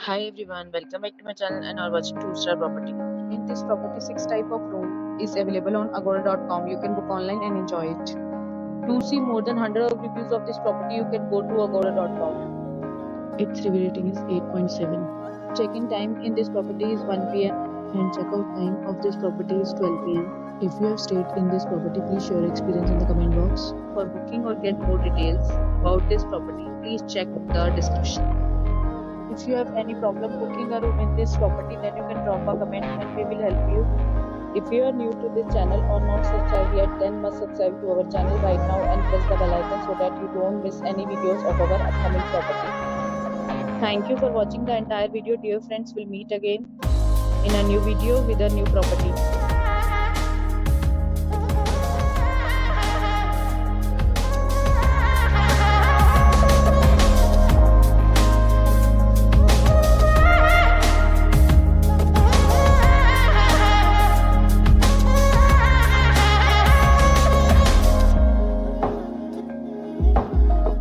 Hi everyone, welcome back to my channel and are watching 2-star property. In this property, 6 type of room is available on agora.com. You can book online and enjoy it. To see more than 100 of reviews of this property, you can go to agora.com. Its review rating is 8.7. Check-in time in this property is 1 p.m. and check-out time of this property is 12 p.m. If you have stayed in this property, please share your experience in the comment box. For booking or get more details about this property, please check the description. If you have any problem booking a room in this property, then you can drop a comment and we will help you. If you are new to this channel or not subscribed yet, then must subscribe to our channel right now and press the bell icon so that you don't miss any videos of our upcoming property. Thank you for watching the entire video. Dear friends, we'll meet again in a new video with a new property.